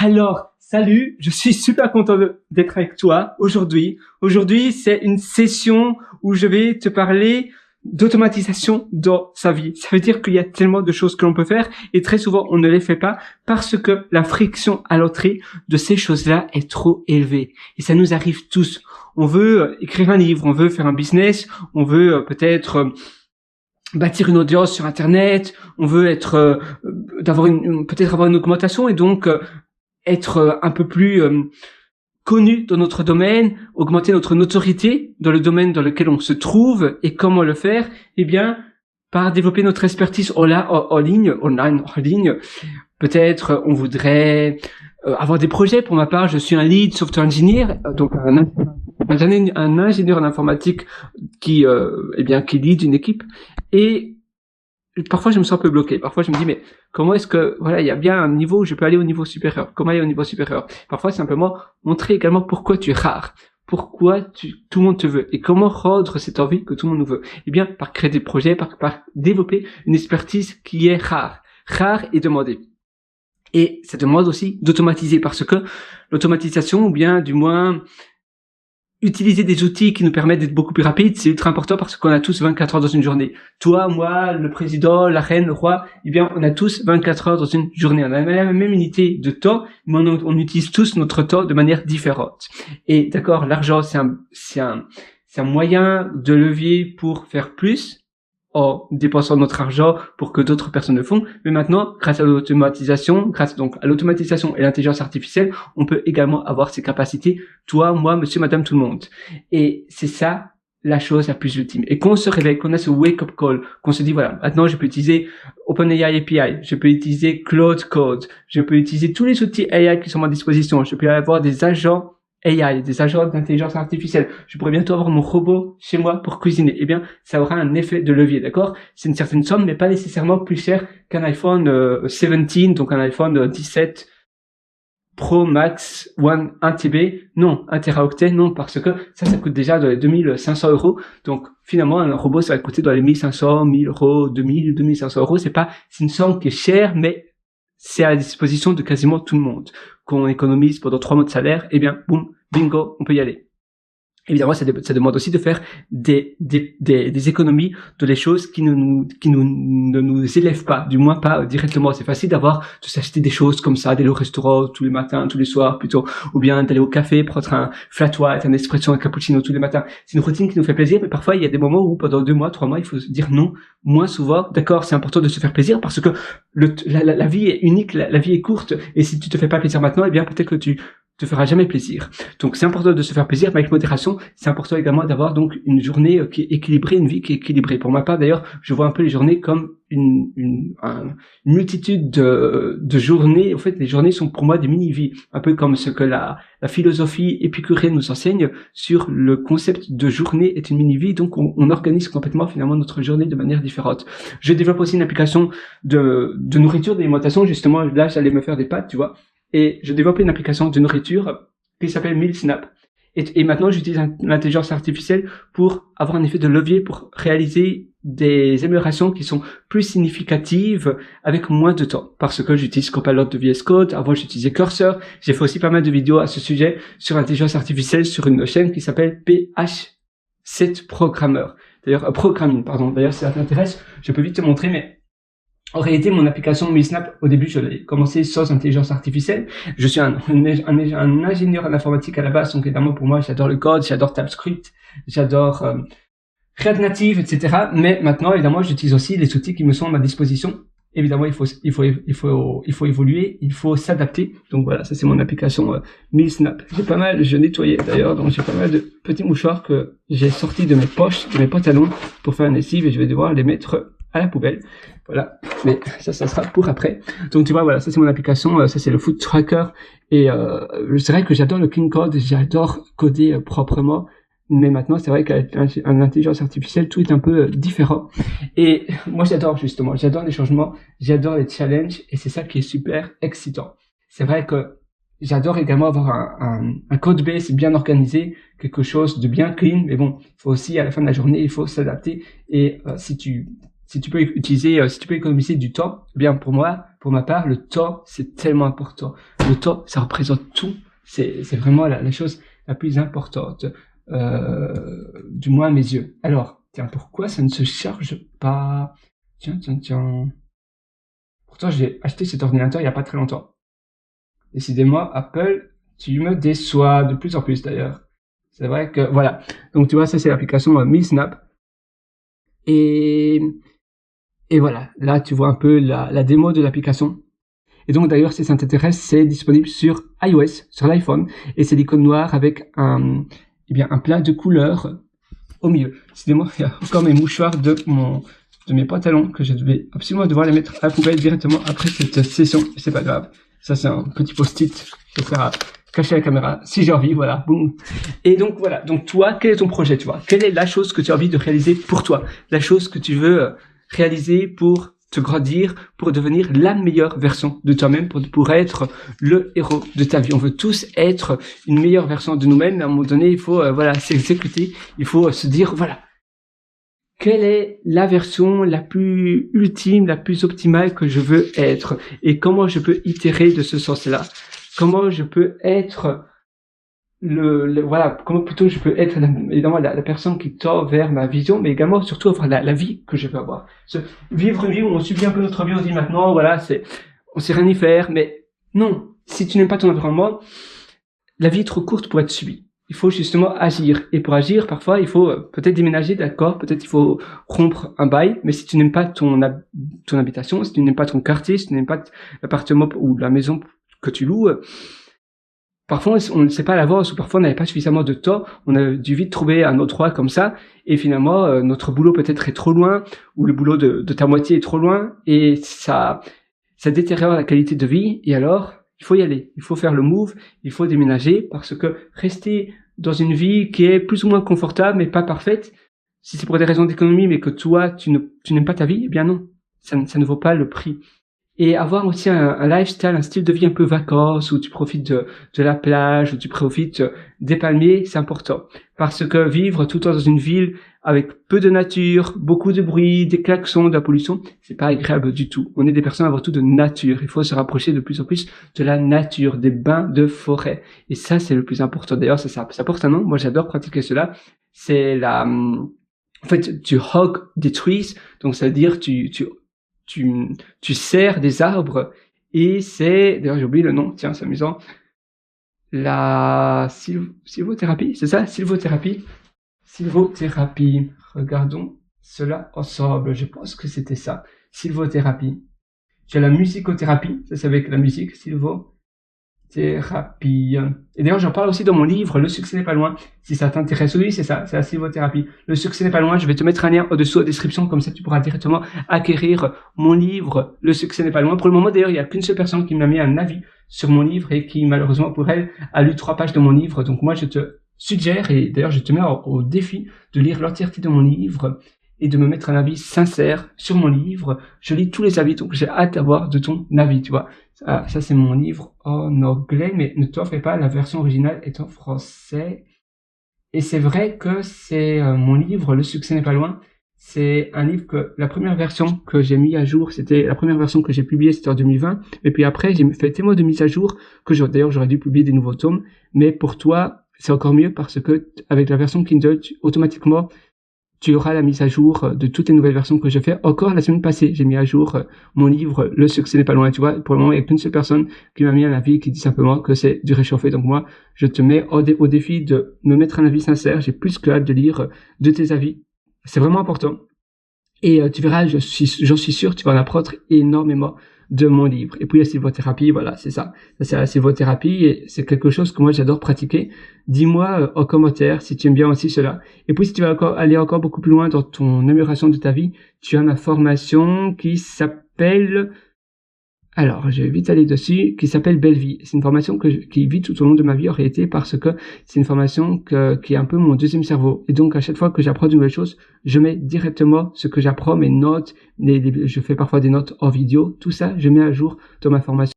Alors, salut, je suis super content d'être avec toi aujourd'hui. Aujourd'hui, c'est une session où je vais te parler d'automatisation dans sa vie. Ça veut dire qu'il y a tellement de choses que l'on peut faire et très souvent on ne les fait pas parce que la friction à l'entrée de ces choses-là est trop élevée. Et ça nous arrive tous. On veut écrire un livre, on veut faire un business, on veut peut-être bâtir une audience sur Internet, on veut être peut-être avoir une augmentation et donc être un peu plus connu dans notre domaine, augmenter notre notoriété dans le domaine dans lequel on se trouve. Et comment le faire? Eh bien, par développer notre expertise en ligne. Peut-être on voudrait avoir des projets. Pour ma part, je suis un lead software engineer, donc un ingénieur en informatique qui lead une équipe. Et parfois, je me sens un peu bloqué. Parfois, je me dis, mais comment est-ce que, il y a bien un niveau où je peux aller au niveau supérieur. Comment aller au niveau supérieur? Parfois, simplement montrer également pourquoi tu es rare. Pourquoi tout le monde te veut. Et comment rendre cette envie que tout le monde nous veut? Eh bien, par créer des projets, par développer une expertise qui est rare. Rare et demandée. Et ça demande aussi d'automatiser parce que l'automatisation, ou bien, du moins, utiliser des outils qui nous permettent d'être beaucoup plus rapides, c'est ultra important parce qu'on a tous 24 heures dans une journée. Toi, moi, le président, la reine, le roi, eh bien, on a tous 24 heures dans une journée. On a la même unité de temps, mais on utilise tous notre temps de manière différente. Et d'accord, l'argent, c'est un moyen de levier pour faire plus en dépensant notre argent pour que d'autres personnes le font. Mais maintenant, grâce à l'automatisation, à l'automatisation et l'intelligence artificielle, on peut également avoir ces capacités, toi, moi, monsieur, madame, tout le monde. Et c'est ça, la chose la plus ultime. Et qu'on se réveille, qu'on a ce wake-up call, qu'on se dit, voilà, maintenant, je peux utiliser OpenAI API, je peux utiliser Claude Code, je peux utiliser tous les outils AI qui sont à ma disposition, je peux avoir des agents AI, des agents d'intelligence artificielle. Je pourrais bientôt avoir mon robot chez moi pour cuisiner. Eh bien, ça aura un effet de levier, d'accord? C'est une certaine somme, mais pas nécessairement plus cher qu'un iPhone 17, donc un iPhone 17 Pro Max 1 TB. Non, 1 Teraoctet, non, parce que ça coûte déjà dans les 2500 euros. Donc, finalement, un robot, ça va coûter dans les 1500, 1000 euros, 2000, 2500 euros. C'est une somme qui est chère, mais c'est à la disposition de quasiment tout le monde. Qu'on économise pendant 3 mois de salaire, eh bien, boum, bingo, on peut y aller. Évidemment, ça demande aussi de faire des économies de les choses qui ne nous élèvent pas, du moins pas directement. C'est facile de s'acheter des choses comme ça, d'aller au restaurant tous les matins, tous les soirs plutôt, ou bien d'aller au café, prendre un flat white, un espresso, un cappuccino tous les matins. C'est une routine qui nous fait plaisir, mais parfois il y a des moments où pendant 2 mois, 3 mois, il faut se dire non, moins souvent. D'accord, c'est important de se faire plaisir parce que la vie est unique, la vie est courte, et si tu te fais pas plaisir maintenant, eh bien peut-être que tu te fera jamais plaisir. Donc c'est important de se faire plaisir, mais avec modération. C'est important également d'avoir donc une journée qui est équilibrée, une vie qui est équilibrée. Pour ma part d'ailleurs, je vois un peu les journées comme une multitude de journées. En fait, les journées sont pour moi des mini-vies, un peu comme ce que la philosophie épicurienne nous enseigne sur le concept de journée est une mini-vie. Donc on organise complètement finalement notre journée de manière différente. Je développe aussi une application de nourriture, d'alimentation. Justement, là j'allais me faire des pâtes, tu vois. Et je développe une application de nourriture qui s'appelle MealSnap. Et maintenant, j'utilise l'intelligence artificielle pour avoir un effet de levier pour réaliser des améliorations qui sont plus significatives avec moins de temps. Parce que j'utilise Copilot de VS Code. Avant, j'utilisais Cursor. J'ai fait aussi pas mal de vidéos à ce sujet sur l'intelligence artificielle sur une chaîne qui s'appelle PH7 Programming. D'ailleurs, si ça t'intéresse, je peux vite te montrer, mais en réalité, mon application MealSnap, au début, je l'ai commencé sans intelligence artificielle. Je suis un ingénieur en informatique à la base, donc évidemment pour moi, j'adore le code, j'adore TypeScript, j'adore React Native, etc. Mais maintenant, évidemment, j'utilise aussi les outils qui me sont à ma disposition. Évidemment, il faut évoluer, il faut s'adapter. Donc voilà, ça c'est mon application MealSnap. Je nettoyais d'ailleurs, donc j'ai pas mal de petits mouchoirs que j'ai sortis de mes poches, de mes pantalons pour faire une lessive et je vais devoir les mettre à la poubelle. Voilà, mais ça sera pour après. Donc tu vois, voilà, ça c'est mon application, ça c'est le Food Tracker. Et c'est vrai que j'adore le clean code, j'adore coder proprement. Mais maintenant, c'est vrai qu'avec l'intelligence artificielle, tout est un peu différent. Et moi, j'adore les changements, j'adore les challenges, et c'est ça qui est super excitant. C'est vrai que j'adore également avoir un code base bien organisé, quelque chose de bien clean, mais bon, il faut aussi, à la fin de la journée, il faut s'adapter. Et si tu peux économiser du temps, eh bien pour pour ma part, le temps, c'est tellement important. Le temps, ça représente tout. C'est vraiment la chose la plus importante, du moins à mes yeux. Alors, tiens, pourquoi ça ne se charge pas? Tiens. Pourtant, j'ai acheté cet ordinateur il y a pas très longtemps. Décidément, Apple, tu me déçois de plus en plus d'ailleurs. C'est vrai que, voilà. Donc, tu vois, ça, c'est l'application MiSnap. Et voilà. Là, tu vois un peu la démo de l'application. Et donc, d'ailleurs, si ça t'intéresse, c'est disponible sur iOS, sur l'iPhone. Et c'est l'icône noire avec un plat de couleurs au milieu. Décidément, il y a encore mes mouchoirs de mes pantalons que je vais absolument devoir les mettre à la poubelle directement après cette session. C'est pas grave. Ça, c'est un petit post-it qui sert à cacher la caméra si j'ai envie, voilà, boum. Et donc, voilà. Donc, toi, quel est ton projet, tu vois? Quelle est la chose que tu as envie de réaliser pour toi? La chose que tu veux réaliser pour te grandir, pour devenir la meilleure version de toi-même, pour être le héros de ta vie. On veut tous être une meilleure version de nous-mêmes. À un moment donné, il faut, s'exécuter. Il faut se dire, voilà. Quelle est la version la plus ultime, la plus optimale que je veux être? Et comment je peux itérer de ce sens-là? Comment je peux être comment plutôt je peux être évidemment la personne qui tend vers ma vision, mais également surtout avoir la vie que je veux avoir. Vivre une vie où on subit un peu notre vie, on se dit maintenant, voilà, on sait rien y faire, mais non. Si tu n'aimes pas ton environnement, la vie est trop courte pour être subie. Il faut justement agir. Et pour agir, parfois, il faut peut-être déménager, d'accord, peut-être il faut rompre un bail, mais si tu n'aimes pas ton habitation, si tu n'aimes pas ton quartier, si tu n'aimes pas l'appartement ou la maison que tu loues, parfois on ne sait pas à l'avance, ou parfois on n'avait pas suffisamment de temps, on a dû vite trouver un endroit comme ça, et finalement notre boulot peut-être est trop loin, ou le boulot de ta moitié est trop loin, et ça détériore la qualité de vie, et alors il faut y aller, il faut faire le move, il faut déménager, parce que rester dans une vie qui est plus ou moins confortable, mais pas parfaite, si c'est pour des raisons d'économie, mais que toi, tu n'aimes pas ta vie, eh bien non, ça ne vaut pas le prix. Et avoir aussi un lifestyle, un style de vie un peu vacances, où tu profites de la plage, où tu profites des palmiers, c'est important. Parce que vivre tout le temps dans une ville avec peu de nature, beaucoup de bruit, des klaxons, de la pollution, c'est pas agréable du tout. On est des personnes avant tout de nature. Il faut se rapprocher de plus en plus de la nature, des bains de forêt. Et ça, c'est le plus important. D'ailleurs, ça porte un nom. Moi, j'adore pratiquer cela. C'est en fait, tu hug des trees. Donc, ça veut dire tu serres des arbres, et c'est, d'ailleurs j'ai oublié le nom, tiens, c'est amusant, la sylvothérapie, c'est ça? Sylvothérapie, regardons cela ensemble, je pense que c'était ça, sylvothérapie. Tu as la musicothérapie, ça c'est avec la musique, sylvothérapie. Et d'ailleurs, j'en parle aussi dans mon livre, Le succès n'est pas loin. Si ça t'intéresse, oui, c'est ça, c'est la sylvothérapie. Le succès n'est pas loin, je vais te mettre un lien au-dessous en description, comme ça tu pourras directement acquérir mon livre, Le succès n'est pas loin. Pour le moment, d'ailleurs, il n'y a qu'une seule personne qui m'a mis un avis sur mon livre et qui, malheureusement pour elle, a lu 3 pages de mon livre. Donc moi, je te suggère, et d'ailleurs, je te mets au défi de lire l'entièreté de mon livre et de me mettre un avis sincère sur mon livre. Je lis tous les avis, donc j'ai hâte d'avoir de ton avis, tu vois. Ça c'est mon livre en anglais, mais ne t'en fais pas, la version originale est en français. Et c'est vrai que c'est mon livre, Le succès n'est pas loin. C'est un livre que la première version que j'ai mis à jour, c'était la première version que j'ai publiée, c'était en 2020. Et puis après, j'ai fait tellement de mises à jour que d'ailleurs j'aurais dû publier des nouveaux tomes. Mais pour toi, c'est encore mieux parce que avec la version Kindle, automatiquement, tu auras la mise à jour de toutes les nouvelles versions que j'ai fait. Encore la semaine passée, j'ai mis à jour mon livre Le succès n'est pas loin. Tu vois, pour le moment, il n'y a qu'une seule personne qui m'a mis un avis qui dit simplement que c'est du réchauffé. Donc moi, je te mets au défi de me mettre un avis sincère. J'ai plus que hâte de lire de tes avis. C'est vraiment important. Et tu verras, j'en suis sûr, tu vas en apprendre énormément de mon livre. Et puis la sylvothérapie, voilà, c'est ça. C'est la sylvothérapie et c'est quelque chose que moi j'adore pratiquer. Dis-moi en commentaire si tu aimes bien aussi cela. Et puis si tu veux aller encore beaucoup plus loin dans ton amélioration de ta vie, tu as ma formation qui s'appelle... Alors, je vais vite aller dessus, qui s'appelle Belle Vie. C'est une formation qui vit tout au long de ma vie en réalité parce que c'est une formation qui est un peu mon deuxième cerveau. Et donc, à chaque fois que j'apprends de nouvelles choses, je mets directement ce que j'apprends, mes notes, je fais parfois des notes en vidéo, tout ça, je mets à jour dans ma formation.